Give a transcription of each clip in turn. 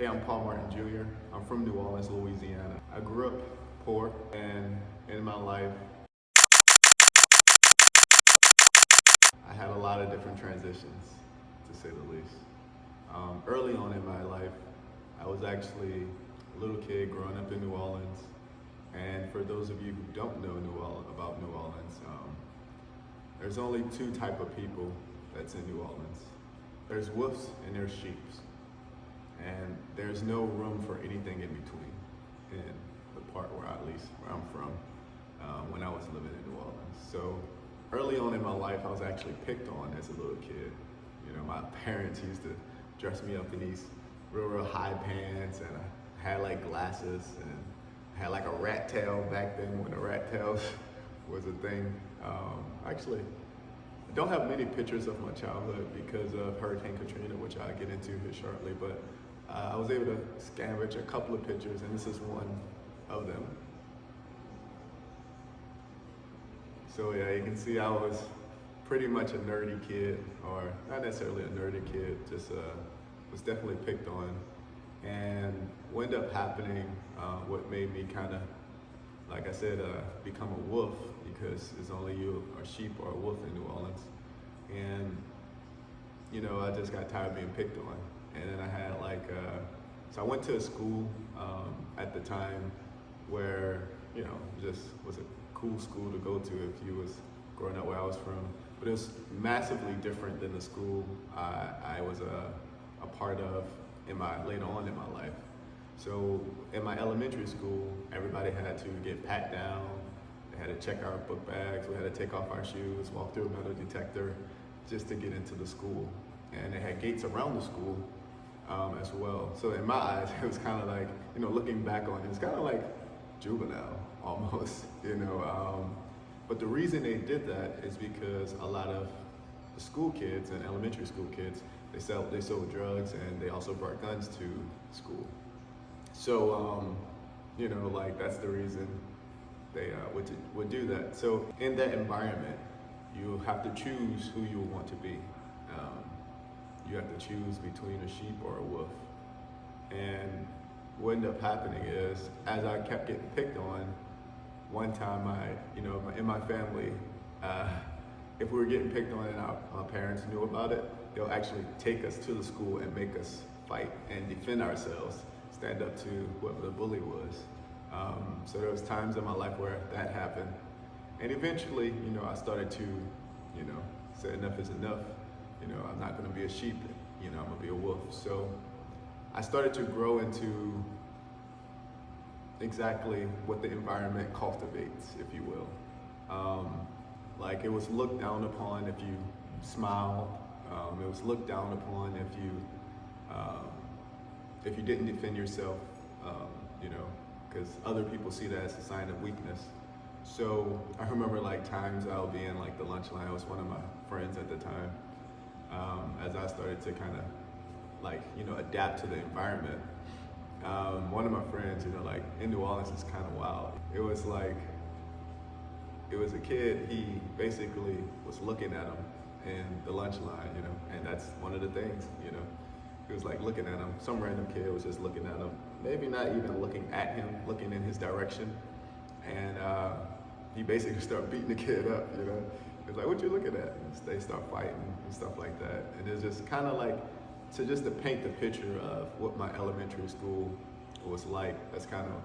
Hey, I'm Paul Martin Jr. I'm from New Orleans, Louisiana. I grew up poor, and in my life, I had a lot of different transitions, to say the least. Early on in my life, I was actually a little kid growing up in New Orleans. And for those of you who don't know about New Orleans, there's only two type of people that's in New Orleans. There's wolves and there's sheeps. And there's no room for anything in between in the part where I'm from, when I was living in New Orleans. So early on in my life, I was actually picked on as a little kid. You know, my parents used to dress me up in these real high pants, and I had like glasses, and I had like a rat tail back then when a rat tail was a thing. Actually, I don't have many pictures of my childhood because of Hurricane Katrina, which I'll get into here shortly, but I was able to scavenge a couple of pictures, and this is one of them. So yeah, you can see I was pretty much a nerdy kid, or not necessarily a nerdy kid, just was definitely picked on. And what ended up happening, what made me kind of, like I said, become a wolf, because it's only you, a sheep or a wolf in New Orleans. And you know, I just got tired of being picked on. And then I had so I went to a school at the time where, you know, just was a cool school to go to if you was growing up where I was from. But it was massively different than the school I was a part of later on in my life. So in my elementary school, everybody had to get pat down. They had to check our book bags. We had to take off our shoes, walk through a metal detector just to get into the school. And they had gates around the school as well. So in my eyes, it was kind of like, you know, looking back on it, it's kind of like juvenile almost, you know. But the reason they did that is because a lot of the school kids and elementary school kids, they sold drugs, and they also brought guns to school. So, you know, like that's the reason they would do that. So in that environment, you have to choose who you want to be. You have to choose between a sheep or a wolf. And what ended up happening is, as I kept getting picked on, one time in my family, if we were getting picked on and our parents knew about it, they'll actually take us to the school and make us fight and defend ourselves, stand up to whoever the bully was. So there was times in my life where that happened. And eventually, you know, I started to, you know, say enough is enough. You know, I'm not gonna be a sheep, you know, I'm gonna be a wolf. So I started to grow into exactly what the environment cultivates, if you will. Like, it was looked down upon if you smiled. It was looked down upon if you didn't defend yourself, you know, because other people see that as a sign of weakness. So I remember like times I'll be in like the lunch line. I was one of my friends at the time. As I started to kind of like, you know, adapt to the environment. One of my friends, you know, like in New Orleans, is kind of wild. It was a kid, he basically was looking at him in the lunch line, you know, and that's one of the things, you know. He was like looking at him, some random kid was just looking at him, maybe not even looking at him, looking in his direction. And he basically started beating the kid up, you know. It's like, what you looking at? And they start fighting and stuff like that. And it's just kind of like, to paint the picture of what my elementary school was like. That's kind of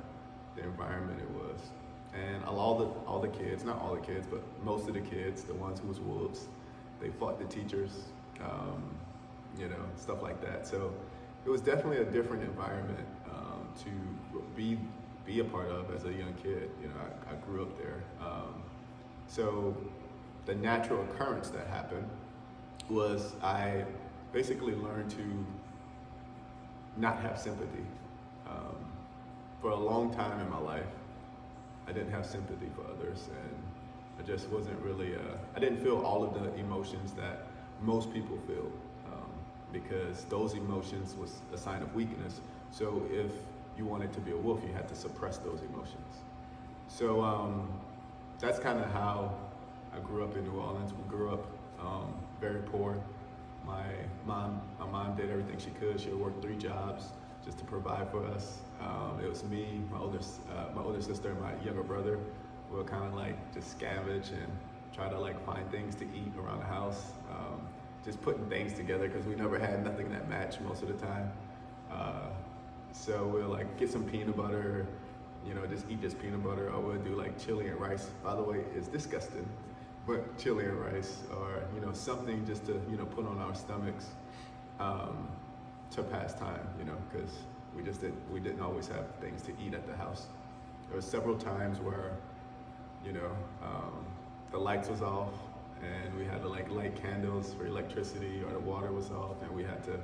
the environment it was. And all the kids, not all the kids, but most of the kids, the ones who was wolves, they fought the teachers, you know, stuff like that. So it was definitely a different environment to be a part of as a young kid. You know, I grew up there. So the natural occurrence that happened was I basically learned to not have sympathy. For a long time in my life, I didn't have sympathy for others, and I just wasn't really, I didn't feel all of the emotions that most people feel, because those emotions was a sign of weakness. So if you wanted to be a wolf, you had to suppress those emotions. So that's kind of how I grew up in New Orleans. We grew up very poor. My mom did everything she could. She worked 3 jobs. just to provide for us. It was me, my older sister, and my younger brother. We would kind of like just scavenge and try to like find things to eat around the house. Just putting things together because we never had nothing that matched most of the time. So we'll like get some peanut butter, just eat this peanut butter, or we'll do like chili and rice. By the way, it's disgusting, but chili and rice, or something just to put on our stomachs to pass time, because we didn't always have things to eat at the house. There were several times where the lights was off and we had to like light candles for electricity, or the water was off and we had to,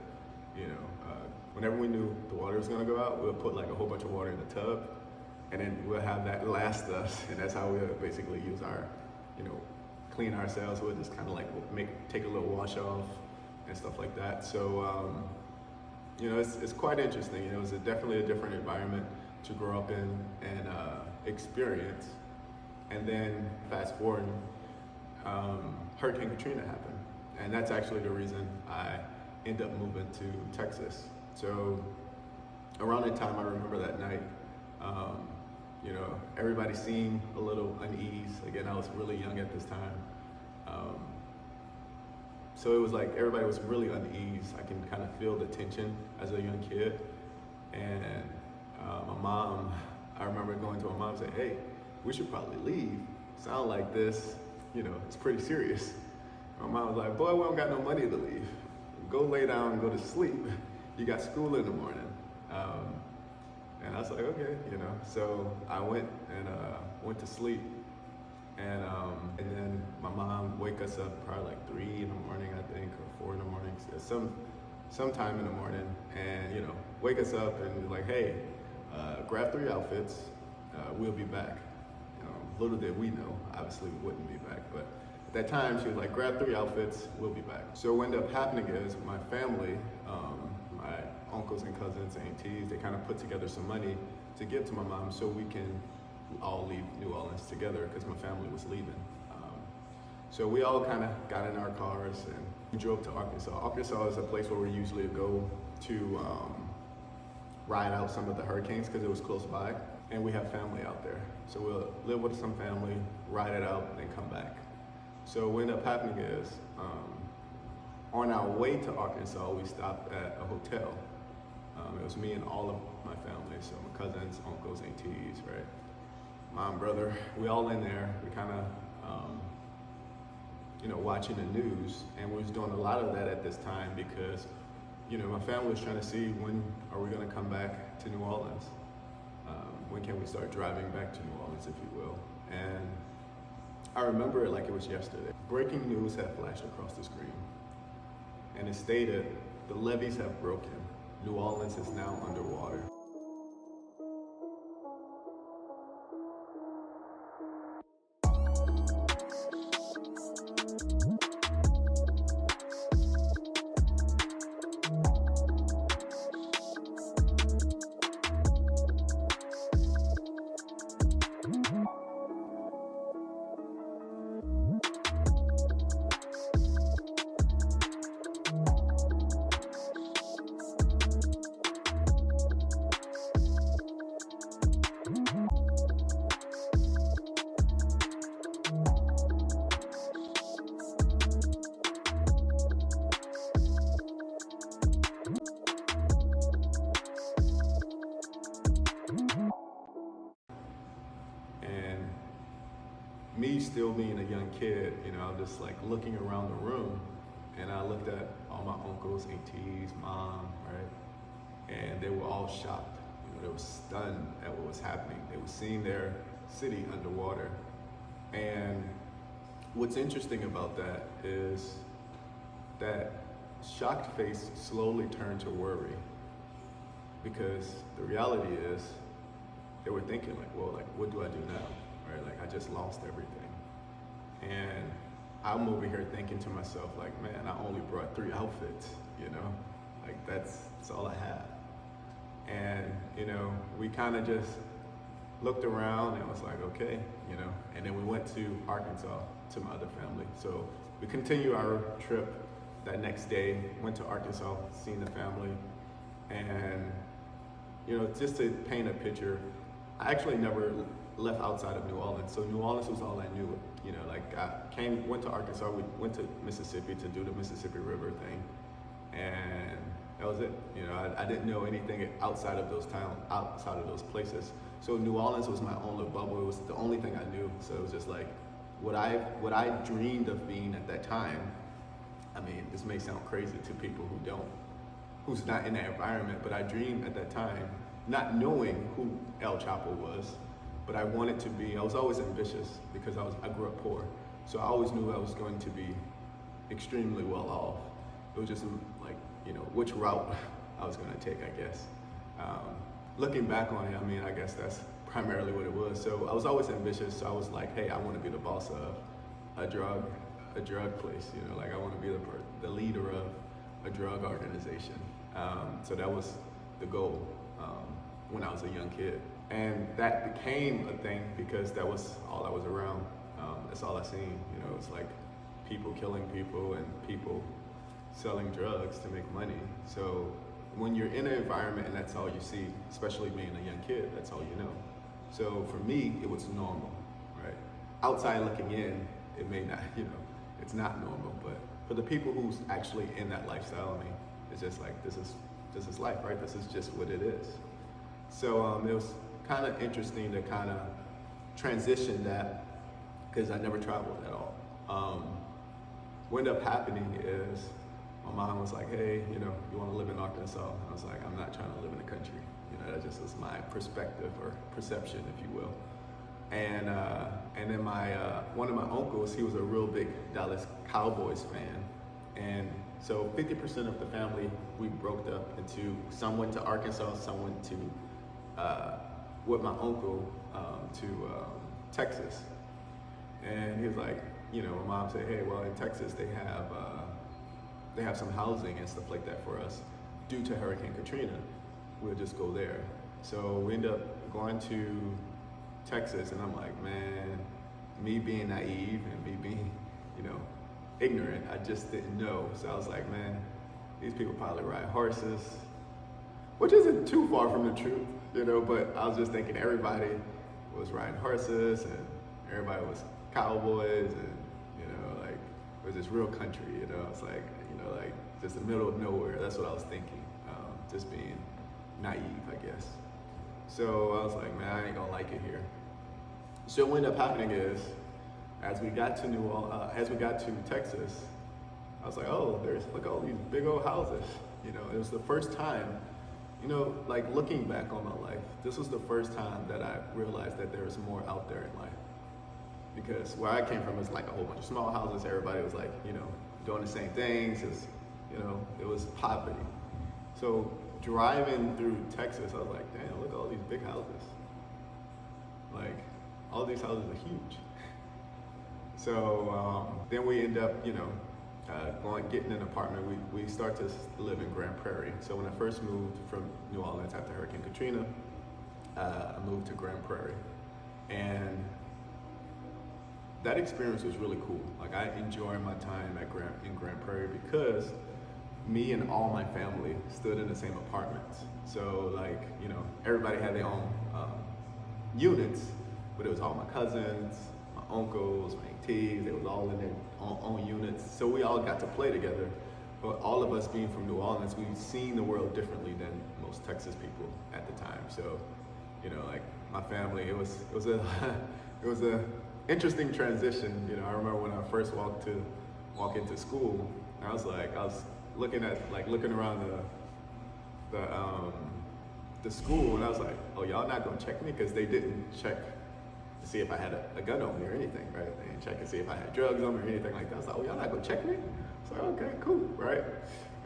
whenever we knew the water was gonna go out, we'll put like a whole bunch of water in the tub, and then we'll have that last us, and that's how we'll basically use our, clean ourselves. We'll just kind of like take a little wash off and stuff like that. So, it's quite interesting. It was definitely a different environment to grow up in and experience. And then fast forward, Hurricane Katrina happened, and that's actually the reason I ended up moving to Texas. So around that time, I remember that night, everybody seemed a little unease. Again, I was really young at this time. So it was like everybody was really unease. I can kind of feel the tension as a young kid. And my mom, I remember going to my mom and saying, hey, we should probably leave. Sound like this, it's pretty serious. My mom was like, boy, we don't got no money to leave. Go lay down and go to sleep. You got school in the morning. And I was like, okay, So I went to sleep. And then my mom wake us up probably like 3 in the morning, I think, or 4 in the morning, sometime in the morning, and wake us up and be like, hey, grab 3 outfits, we'll be back. Little did we know, obviously we wouldn't be back, but at that time she was like, grab 3 outfits, we'll be back. So what ended up happening is my family, my uncles and cousins and aunties, they kind of put together some money to give to my mom so we can all leave New Orleans together, because my family was leaving. So we all kind of got in our cars and we drove to Arkansas. Arkansas is a place where we usually go to ride out some of the hurricanes because it was close by, and we have family out there. So we'll live with some family, ride it out, and then come back. So what ended up happening is, on our way to Arkansas, we stopped at a hotel. It was me and all of my family, so my cousins, uncles, aunties, right? Mom, brother, we all in there. We kind of, watching the news, and we was doing a lot of that at this time because, my family was trying to see when are we going to come back to New Orleans. When can we start driving back to New Orleans, if you will? And I remember it like it was yesterday. Breaking news had flashed across the screen, and it stated, the levees have broken. New Orleans is now underwater. Me still being a young kid, I'm just like looking around the room, and I looked at all my uncles, aunties, mom, right? And they were all shocked. They were stunned at what was happening. They were seeing their city underwater. And what's interesting about that is that shocked face slowly turned to worry, because the reality is they were thinking like, well, like, what do I do now? Right? Like, I just lost everything. And I'm over here thinking to myself, like, man, I only brought 3 outfits, like that's all I have. And, we kind of just looked around and was like, okay, and then we went to Arkansas to my other family. So we continued our trip that next day, went to Arkansas, seen the family, and just to paint a picture, I actually never left outside of New Orleans. So New Orleans was all I knew. Like went to Arkansas, we went to Mississippi to do the Mississippi River thing, and that was it. I didn't know anything outside of those places. So New Orleans was my own little bubble. It was the only thing I knew. So it was just like what I dreamed of being at that time. I mean, this may sound crazy to people who's not in that environment, but I dreamed at that time, not knowing who El Chapo was, but I was always ambitious because I grew up poor. So I always knew I was going to be extremely well off. It was just like, which route I was going to take, I guess. Looking back on it, I mean, I guess that's primarily what it was. So I was always ambitious. So I was like, hey, I want to be the boss of a drug place. Like I want to be the leader of a drug organization. So that was the goal when I was a young kid. And that became a thing because that was all I was around. That's all I seen. It's like people killing people and people selling drugs to make money. So when you're in an environment and that's all you see, especially being a young kid, that's all you know. So for me, it was normal, right? Outside looking in, it may not, it's not normal, but for the people who's actually in that lifestyle, I mean, it's just like, this is life, right? This is just what it is. So it was kind of interesting to kind of transition that because I never traveled at all. What ended up happening is my mom was like, hey, you want to live in Arkansas? And I was like, I'm not trying to live in the country. That just was my perspective or perception, if you will. And then one of my uncles, he was a real big Dallas Cowboys fan. And so 50% of the family, we broke up into, some went to Arkansas, some went to, with my uncle, to Texas. And he was like, my mom said, hey, well, in Texas, they have some housing and stuff like that for us due to Hurricane Katrina. We'll just go there. So we end up going to Texas, and I'm like, man, me being naive and me being, ignorant, I just didn't know. So I was like, man, these people probably ride horses, which isn't too far from the truth, but I was just thinking everybody was riding horses and everybody was cowboys and, like, it was just real country, it's like, like just the middle of nowhere. That's what I was thinking, just being naive, I guess. So I was like, man, I ain't gonna like it here. So what ended up happening is, as we got to Texas, I was like, oh, look at all these big old houses. It was the first time, like looking back on my life, this was the first time that I realized that there was more out there in life. Because where I came from was like a whole bunch of small houses. Everybody was like, doing the same things. It was poverty. So driving through Texas, I was like, damn, look at all these big houses. Like, all these houses are huge. So then we end up, getting an apartment. We start to live in Grand Prairie. So when I first moved from New Orleans after Hurricane Katrina, I moved to Grand Prairie. And that experience was really cool. Like, I enjoyed my time in Grand Prairie because me and all my family stood in the same apartments. So like, everybody had their own units, but it was all my cousins, my uncles, my aunties, they was all in their own units. So we all got to play together. But all of us being from New Orleans, we've seen the world differently than most Texas people at the time. So, like my family, it was a interesting transition. I remember when I first walk into school, I was looking around the school, and I was like, oh, y'all not gonna check me? Because they didn't check to see if I had a gun on me or anything, right? They didn't check to see if I had drugs on me or anything like that. I was like, oh, y'all not gonna check me? I was like, okay, cool, right?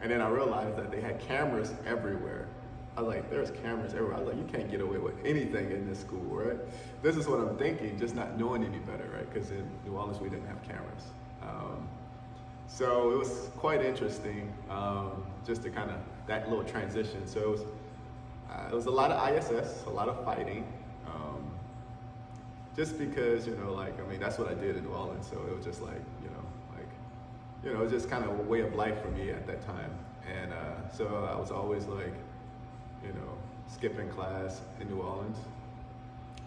And then I realized that they had cameras everywhere. I was like, there's cameras everywhere. I was like, you can't get away with anything in this school, right? This is what I'm thinking, just not knowing any better, right? Because in New Orleans, we didn't have cameras. So it was quite interesting, just to kind of, that little transition. So it was a lot of ISS, a lot of fighting, just because, that's what I did in New Orleans. So it was just like, it was just kind of a way of life for me at that time. And so I was always like, skipping class in New Orleans.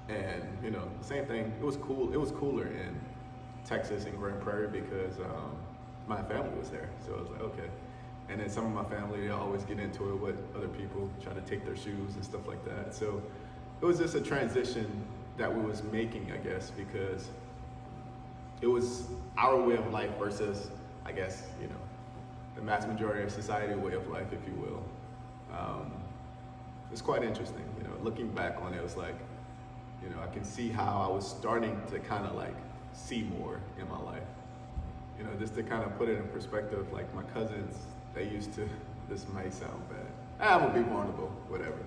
And, you know, same thing, it was cool. It was cooler in Texas and Grand Prairie because my family was there. So I was like, okay. And then some of my family, they always get into it with other people, try to take their shoes and stuff like that. So it was just a transition that we was making, I guess, because it was our way of life versus, I guess, you know, the mass majority of society way of life, if you will. It's quite interesting, you know, looking back on it, it was like, you know, I can see how I was starting to kind of like see more in my life. You know, just to kind of put it in perspective, like my cousins, they used to, this might sound bad. I'm gonna be vulnerable, whatever.